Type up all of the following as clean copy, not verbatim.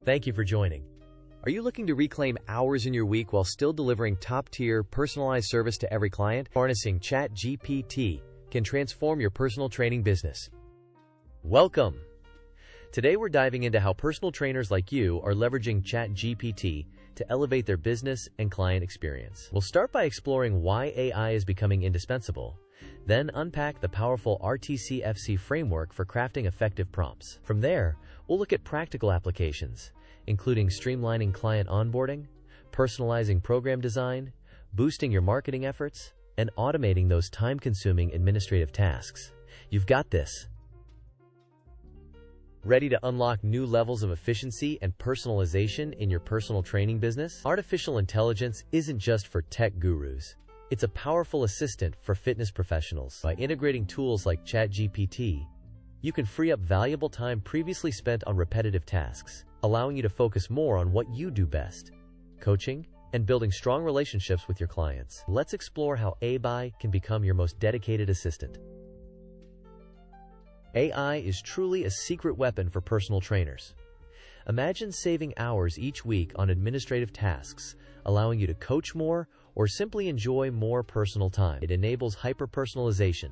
Thank you for joining. Are you looking to reclaim hours in your week while still delivering top-tier, personalized service to every client? Harnessing ChatGPT can transform your personal training business. Welcome! Today we're diving into how personal trainers like you are leveraging ChatGPT to elevate their business and client experience. We'll start by exploring why AI is becoming indispensable, then unpack the powerful RTCFC framework for crafting effective prompts. From there, we'll look at practical applications, including streamlining client onboarding, personalizing program design, boosting your marketing efforts, and automating those time-consuming administrative tasks. You've got this. Ready to unlock new levels of efficiency and personalization in your personal training business? Artificial intelligence isn't just for tech gurus. It's a powerful assistant for fitness professionals. By integrating tools like ChatGPT, you can free up valuable time previously spent on repetitive tasks, allowing you to focus more on what you do best: coaching and building strong relationships with your clients. Let's explore how AI can become your most dedicated assistant. AI is truly a secret weapon for personal trainers. Imagine saving hours each week on administrative tasks, allowing you to coach more or simply enjoy more personal time. It enables hyper-personalization,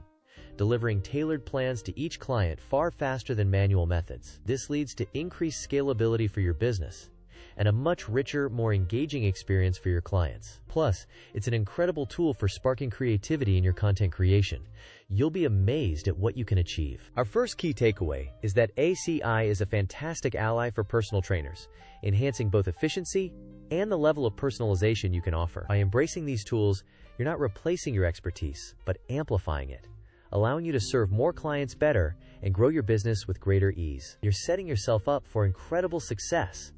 delivering tailored plans to each client far faster than manual methods. This leads to increased scalability for your business and a much richer, more engaging experience for your clients. Plus, it's an incredible tool for sparking creativity in your content creation. You'll be amazed at what you can achieve. Our first key takeaway is that AI is a fantastic ally for personal trainers, enhancing both efficiency and the level of personalization you can offer. By embracing these tools, you're not replacing your expertise, but amplifying it, allowing you to serve more clients better and grow your business with greater ease. You're setting yourself up for incredible success.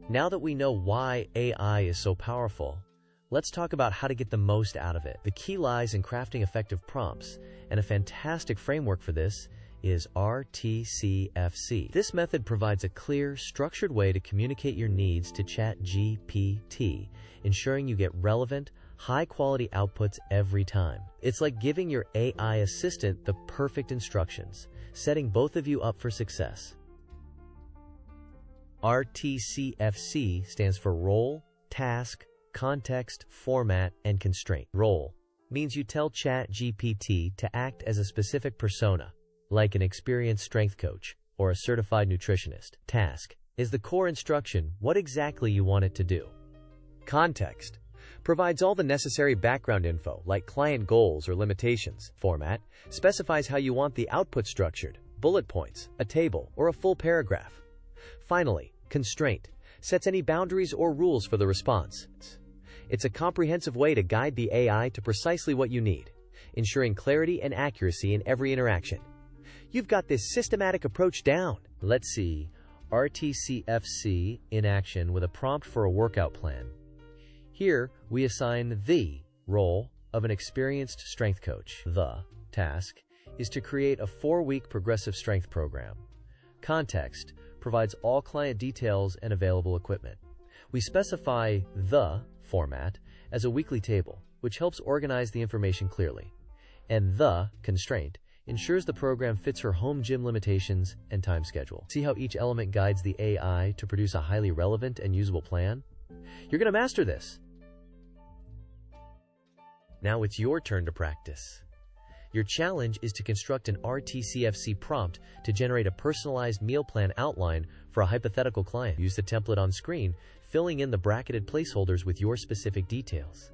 Now that we know why AI is so powerful, let's talk about how to get the most out of it. The key lies in crafting effective prompts, and a fantastic framework for this is RTCFC. This method provides a clear, structured way to communicate your needs to ChatGPT, ensuring you get relevant, high-quality outputs every time. It's like giving your AI assistant the perfect instructions, setting both of you up for success. RTCFC stands for Role, Task, Context, Format, and Constraint. Role means you tell ChatGPT to act as a specific persona, like an experienced strength coach or a certified nutritionist. Task is the core instruction, what exactly you want it to do. Context provides all the necessary background info, like client goals or limitations. Format specifies how you want the output structured, bullet points, a table, or a full paragraph. Finally, constraint sets any boundaries or rules for the response. It's a comprehensive way to guide the AI to precisely what you need, ensuring clarity and accuracy in every interaction. You've got this systematic approach down. Let's see RTCFC in action with a prompt for a workout plan. Here, we assign the role of an experienced strength coach. The task is to create a 4-week progressive strength program. Context provides all client details and available equipment. We specify the format as a weekly table, which helps organize the information clearly. And the constraint ensures the program fits her home gym limitations and time schedule. See how each element guides the AI to produce a highly relevant and usable plan? You're going to master this. Now it's your turn to practice. Your challenge is to construct an RTCFC prompt to generate a personalized meal plan outline for a hypothetical client. Use the template on screen, filling in the bracketed placeholders with your specific details.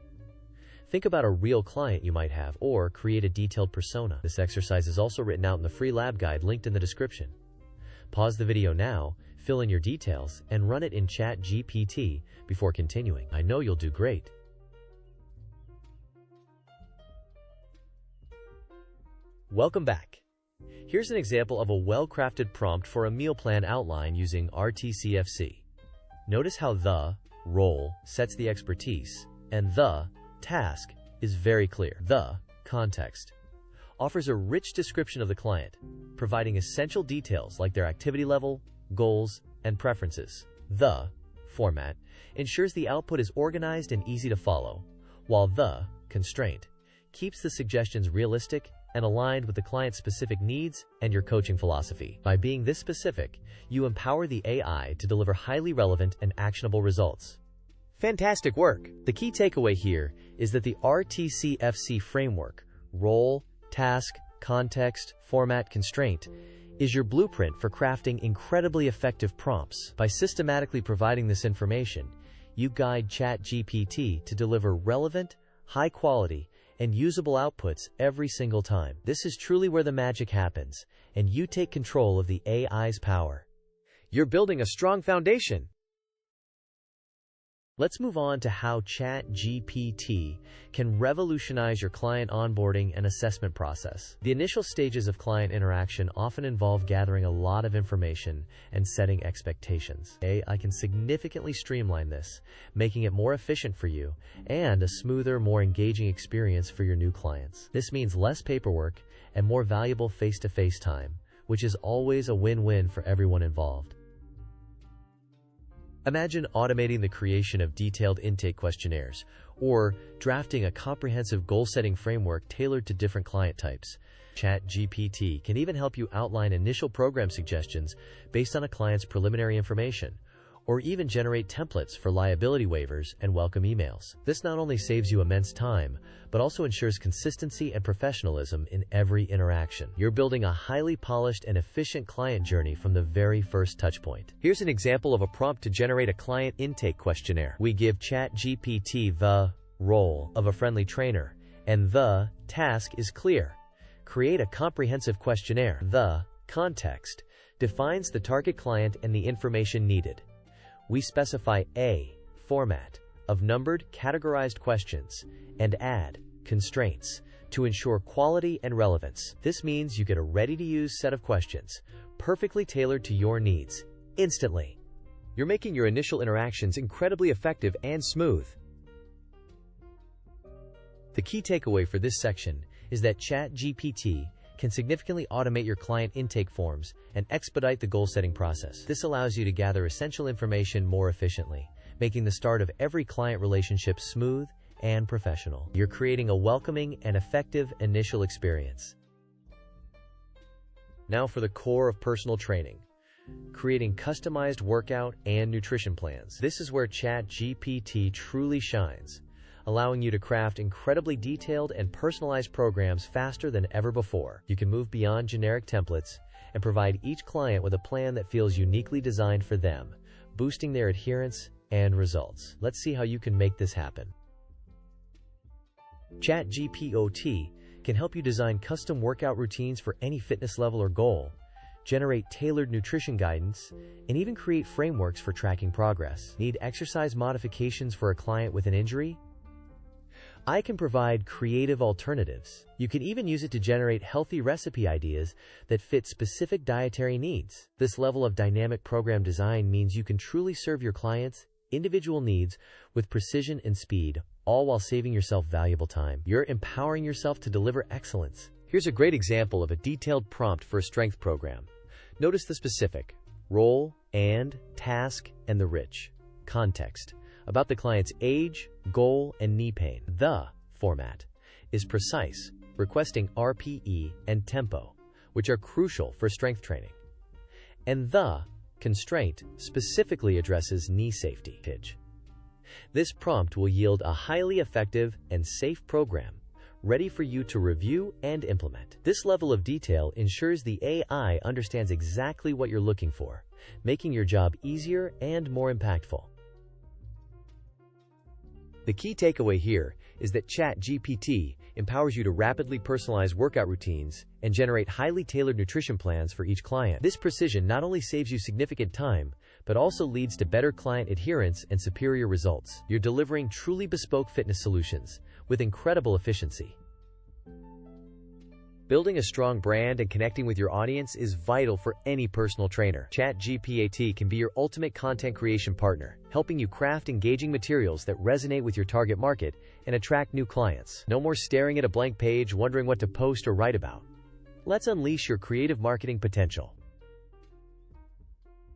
Think about a real client you might have, or create a detailed persona. This exercise is also written out in the free lab guide linked in the description. Pause the video now, fill in your details, and run it in ChatGPT before continuing. I know you'll do great. Welcome back. Here's an example of a well-crafted prompt for a meal plan outline using RTCFC. Notice how the role sets the expertise, and the task is very clear. The context offers a rich description of the client, providing essential details like their activity level, goals, and preferences. The format ensures the output is organized and easy to follow, while the constraint keeps the suggestions realistic and aligned with the client's specific needs and your coaching philosophy. By being this specific, you empower the AI to deliver highly relevant and actionable results. Fantastic work! The key takeaway here is that the RTCFC framework, role, task, context, format, constraint, is your blueprint for crafting incredibly effective prompts. By systematically providing this information, you guide ChatGPT to deliver relevant, high-quality, and usable outputs every single time. This is truly where the magic happens, and you take control of the AI's power. You're building a strong foundation. Let's move on to how ChatGPT can revolutionize your client onboarding and assessment process. The initial stages of client interaction often involve gathering a lot of information and setting expectations. AI can significantly streamline this, making it more efficient for you and a smoother, more engaging experience for your new clients. This means less paperwork and more valuable face-to-face time, which is always a win-win for everyone involved. Imagine automating the creation of detailed intake questionnaires or drafting a comprehensive goal-setting framework tailored to different client types. ChatGPT can even help you outline initial program suggestions based on a client's preliminary information, or even generate templates for liability waivers and welcome emails. This not only saves you immense time, but also ensures consistency and professionalism in every interaction. You're building a highly polished and efficient client journey from the very first touchpoint. Here's an example of a prompt to generate a client intake questionnaire. We give ChatGPT the role of a friendly trainer, and the task is clear. Create a comprehensive questionnaire. The context defines the target client and the information needed. We specify a format of numbered, categorized questions and add constraints to ensure quality and relevance. This means you get a ready-to-use set of questions, perfectly tailored to your needs, instantly. You're making your initial interactions incredibly effective and smooth. The key takeaway for this section is that ChatGPT can significantly automate your client intake forms and expedite the goal-setting process. This allows you to gather essential information more efficiently, making the start of every client relationship smooth and professional. You're creating a welcoming and effective initial experience. Now for the core of personal training, creating customized workout and nutrition plans. This is where ChatGPT truly shines, allowing you to craft incredibly detailed and personalized programs faster than ever before. You can move beyond generic templates and provide each client with a plan that feels uniquely designed for them, boosting their adherence and results. Let's see how you can make this happen. ChatGPT can help you design custom workout routines for any fitness level or goal, generate tailored nutrition guidance, and even create frameworks for tracking progress. Need exercise modifications for a client with an injury? I can provide creative alternatives. You can even use it to generate healthy recipe ideas that fit specific dietary needs. This level of dynamic program design means you can truly serve your clients' individual needs with precision and speed, all while saving yourself valuable time. You're empowering yourself to deliver excellence. Here's a great example of a detailed prompt for a strength program. Notice the specific, role and task, and the rich context about the client's age, goal, and knee pain. The format is precise, requesting RPE and tempo, which are crucial for strength training. And the constraint specifically addresses knee safety. This prompt will yield a highly effective and safe program, ready for you to review and implement. This level of detail ensures the AI understands exactly what you're looking for, making your job easier and more impactful. The key takeaway here is that ChatGPT empowers you to rapidly personalize workout routines and generate highly tailored nutrition plans for each client. This precision not only saves you significant time, but also leads to better client adherence and superior results. You're delivering truly bespoke fitness solutions with incredible efficiency. Building a strong brand and connecting with your audience is vital for any personal trainer. ChatGPT can be your ultimate content creation partner, helping you craft engaging materials that resonate with your target market and attract new clients. No more staring at a blank page wondering what to post or write about. Let's unleash your creative marketing potential.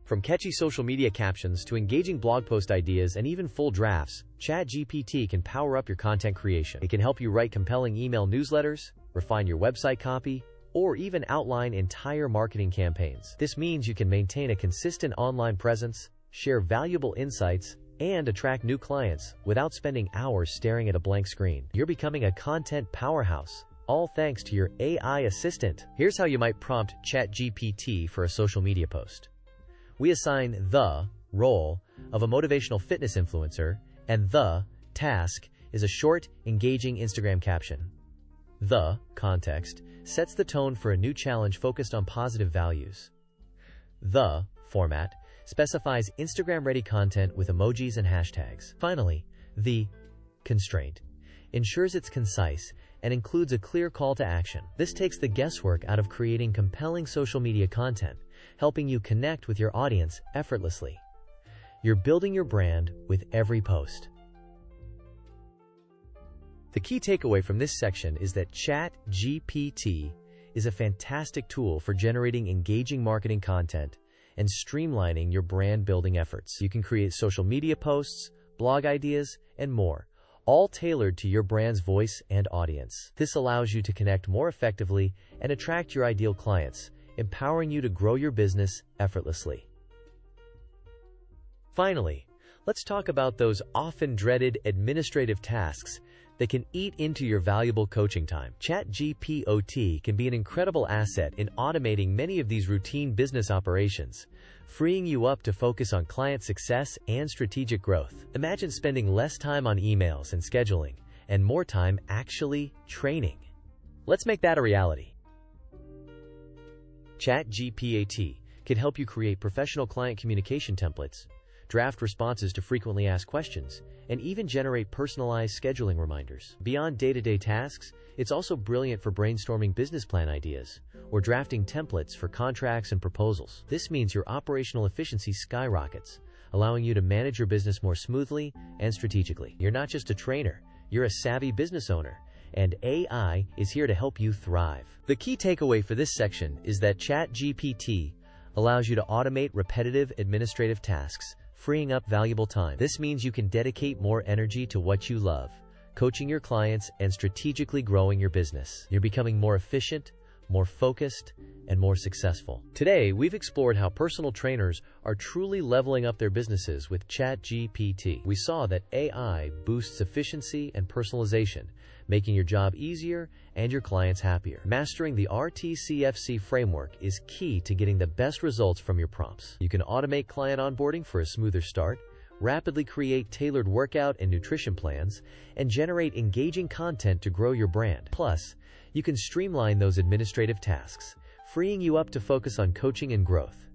From catchy social media captions to engaging blog post ideas and even full drafts, ChatGPT can power up your content creation. It can help you write compelling email newsletters, refine your website copy, or even outline entire marketing campaigns. This means you can maintain a consistent online presence, share valuable insights, and attract new clients without spending hours staring at a blank screen. You're becoming a content powerhouse, all thanks to your AI assistant. Here's how you might prompt ChatGPT for a social media post. We assign the role of a motivational fitness influencer, and the task is a short, engaging Instagram caption. The context sets the tone for a new challenge focused on positive values. The format specifies Instagram-ready content with emojis and hashtags. Finally, the constraint ensures it's concise and includes a clear call to action. This takes the guesswork out of creating compelling social media content, helping you connect with your audience effortlessly. You're building your brand with every post. The key takeaway from this section is that ChatGPT is a fantastic tool for generating engaging marketing content and streamlining your brand building efforts. You can create social media posts, blog ideas, and more, all tailored to your brand's voice and audience. This allows you to connect more effectively and attract your ideal clients, empowering you to grow your business effortlessly. Finally, let's talk about those often dreaded administrative tasks that can eat into your valuable coaching time. ChatGPT can be an incredible asset in automating many of these routine business operations, freeing you up to focus on client success and strategic growth. Imagine spending less time on emails and scheduling, and more time actually training. Let's make that a reality. ChatGPT can help you create professional client communication templates, draft responses to frequently asked questions, and even generate personalized scheduling reminders. Beyond day-to-day tasks, it's also brilliant for brainstorming business plan ideas or drafting templates for contracts and proposals. This means your operational efficiency skyrockets, allowing you to manage your business more smoothly and strategically. You're not just a trainer, you're a savvy business owner, and AI is here to help you thrive. The key takeaway for this section is that ChatGPT allows you to automate repetitive administrative tasks, freeing up valuable time. This means you can dedicate more energy to what you love, coaching your clients and strategically growing your business. You're becoming more efficient, more focused, and more successful. Today, we've explored how personal trainers are truly leveling up their businesses with ChatGPT. We saw that AI boosts efficiency and personalization, making your job easier and your clients happier. Mastering the RTCFC framework is key to getting the best results from your prompts. You can automate client onboarding for a smoother start, rapidly create tailored workout and nutrition plans, and generate engaging content to grow your brand. Plus, you can streamline those administrative tasks, freeing you up to focus on coaching and growth.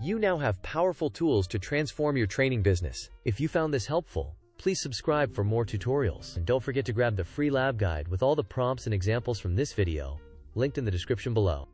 You now have powerful tools to transform your training business. If you found this helpful, please subscribe for more tutorials. And don't forget to grab the free lab guide with all the prompts and examples from this video, linked in the description below.